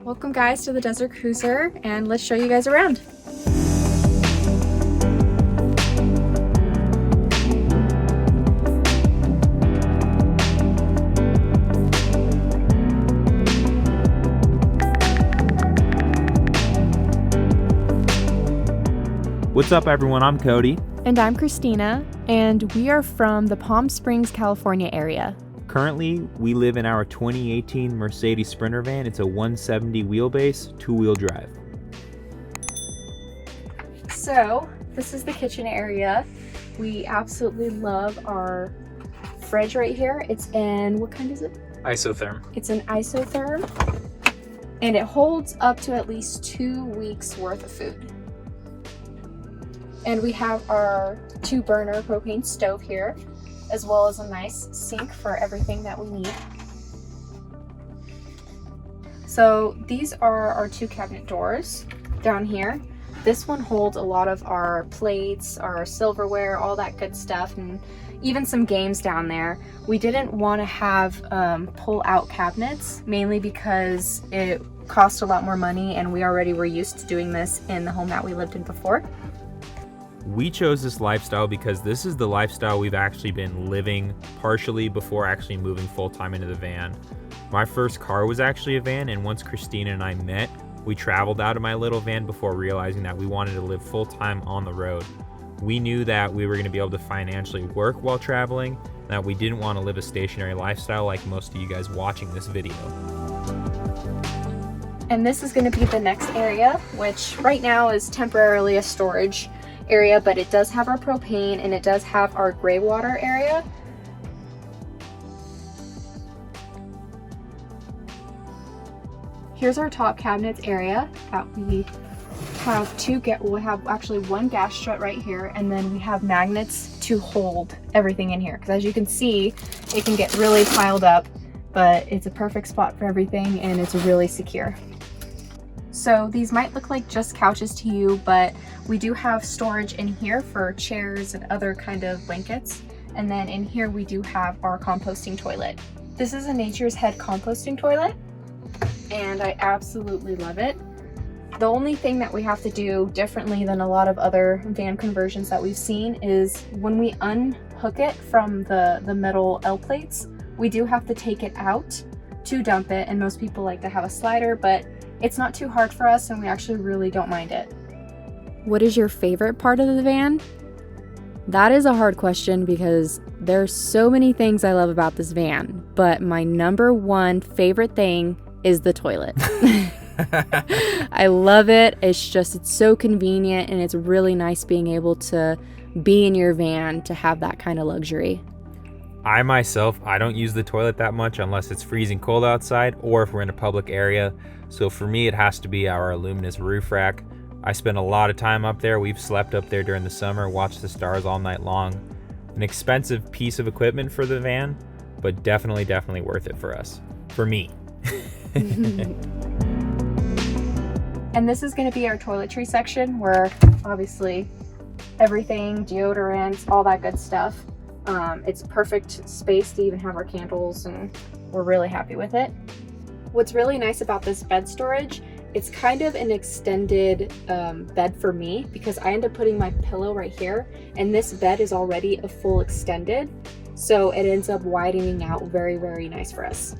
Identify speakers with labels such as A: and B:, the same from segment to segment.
A: Welcome guys to the Desert Cruiser, and let's show you guys around.
B: What's up everyone, I'm Cody.
A: And I'm Christina, and we are from the Palm Springs, California area.
B: Currently, we live in our 2018 Mercedes Sprinter van. It's a 170 wheelbase, two-wheel drive.
A: So, this is the kitchen area. We absolutely love our fridge right here. It's in, what kind is it?
B: Isotherm.
A: It's an isotherm, and it holds up to at least 2 weeks worth of food. And we have our 2-burner propane stove here, as well as a nice sink for everything that we need. So these are our 2 cabinet doors down here. This one holds a lot of our plates, our silverware, all that good stuff, and even some games down there. We didn't want to have pull-out cabinets, mainly because it cost a lot more money, and we already were used to doing this in the home that we lived in before.
B: We chose this lifestyle because this is the lifestyle we've actually been living partially before actually moving full-time into the van. My first car was actually a van, and once Christina and I met, we traveled out of my little van before realizing that we wanted to live full-time on the road. We knew that we were going to be able to financially work while traveling, and that we didn't want to live a stationary lifestyle like most of you guys watching this video.
A: And this is going to be the next area, which right now is temporarily a storage area, but it does have our propane and it does have our gray water area. Here's our top cabinets area that we have we'll have actually 1 gas strut right here, and then we have magnets to hold everything in here, because as you can see, it can get really piled up, but it's a perfect spot for everything and it's really secure. So these might look like just couches to you, but we do have storage in here for chairs and other kind of blankets. And then in here we do have our composting toilet. This is a Nature's Head composting toilet, and I absolutely love it. The only thing that we have to do differently than a lot of other van conversions that we've seen is when we unhook it from the metal L plates, we do have to take it out to dump it, and most people like to have a slider, but it's not too hard for us and we actually really don't mind it. What is your favorite part of the van? That is a hard question because there's so many things I love about this van, but my number 1 favorite thing is the toilet. I love it. It's so convenient, and it's really nice being able to be in your van to have that kind of luxury.
B: I don't use the toilet that much unless it's freezing cold outside or if we're in a public area. So for me, it has to be our luminous roof rack. I spend a lot of time up there. We've slept up there during the summer, watched the stars all night long. An expensive piece of equipment for the van, but definitely worth it for us. For me.
A: And this is going to be our toiletry section, where obviously everything, deodorants, all that good stuff. It's a perfect space to even have our candles, and we're really happy with it. What's really nice about this bed storage, it's kind of an extended bed for me, because I end up putting my pillow right here, and this bed is already a full extended, so it ends up widening out very, very nice for us.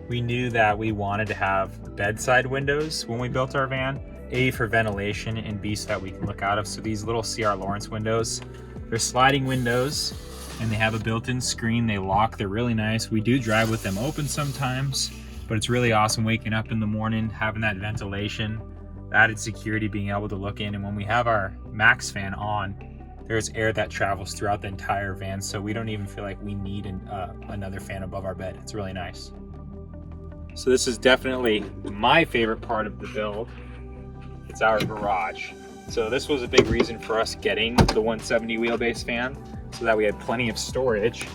B: We knew that we wanted to have bedside windows when we built our van, A, for ventilation, and B, so that we can look out of. So these little C.R. Lawrence windows, they're sliding windows, and they have a built-in screen. They lock. They're really nice. We do drive with them open sometimes, but it's really awesome waking up in the morning, having that ventilation, added security, being able to look in. And when we have our max fan on, there's air that travels throughout the entire van, so we don't even feel like we need another fan above our bed. It's really nice. So this is definitely my favorite part of the build. It's our garage. So this was a big reason for us getting the 170 wheelbase van, so that we had plenty of storage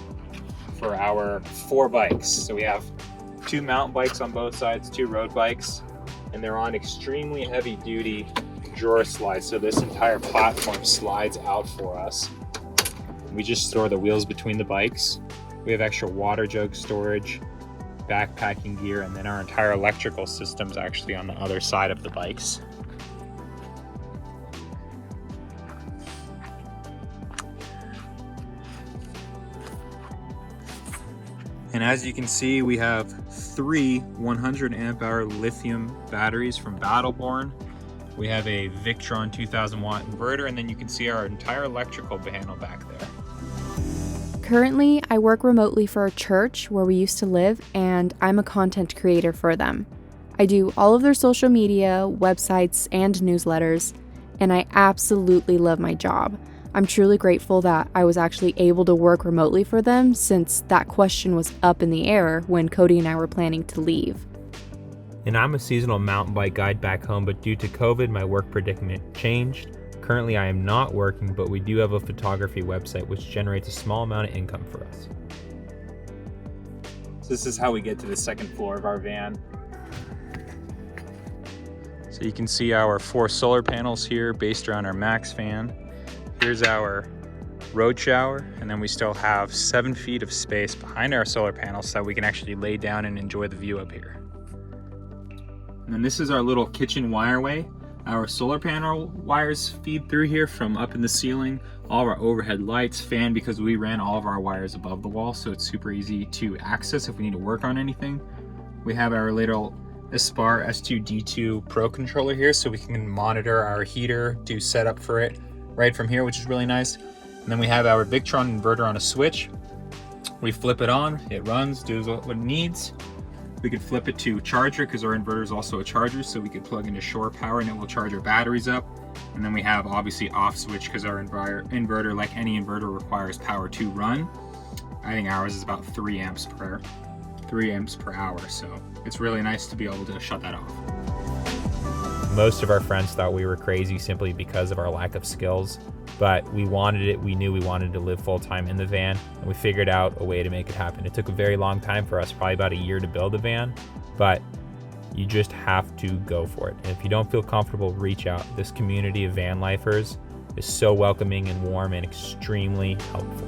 B: for our 4 bikes. So we have 2 mountain bikes on both sides, 2 road bikes, and they're on extremely heavy duty drawer slides. So this entire platform slides out for us. We just store the wheels between the bikes. We have extra water jug storage. backpacking gear, and then our entire electrical system's actually on the other side of the bikes. And as you can see, we have 3 100 amp hour lithium batteries from Battleborn. We have a Victron 2000 watt inverter, and then you can see our entire electrical panel back there.
A: Currently, I work remotely for a church where we used to live, and I'm a content creator for them. I do all of their social media, websites, and newsletters, and I absolutely love my job. I'm truly grateful that I was actually able to work remotely for them, since that question was up in the air when Cody and I were planning to leave.
B: And I'm a seasonal mountain bike guide back home, but due to COVID, my work predicament changed. Currently, I am not working, but we do have a photography website which generates a small amount of income for us. So this is how we get to the second floor of our van. So you can see our 4 solar panels here based around our Max fan. Here's our road shower, and then we still have 7 feet of space behind our solar panels so that we can actually lay down and enjoy the view up here. And then this is our little kitchen wireway. Our solar panel wires feed through here from up in the ceiling. All of our overhead lights, fan, because we ran all of our wires above the wall, so it's super easy to access if we need to work on anything. We have our little Aspar S2D2 Pro controller here, so we can monitor our heater, do setup for it right from here, which is really nice. And then we have our Victron inverter on a switch. We flip it on, it runs, does what it needs. We could flip it to charger because our inverter is also a charger, so we could plug into shore power and it will charge our batteries up. And then we have obviously off switch because our inverter, like any inverter, requires power to run. I think ours is about 3 amps per hour, so it's really nice to be able to shut that off. Most of our friends thought we were crazy simply because of our lack of skills, but we wanted it. We knew we wanted to live full-time in the van, and we figured out a way to make it happen. It took a very long time for us, probably about a year to build a van, but you just have to go for it. And if you don't feel comfortable, reach out. This community of van lifers is so welcoming and warm and extremely helpful.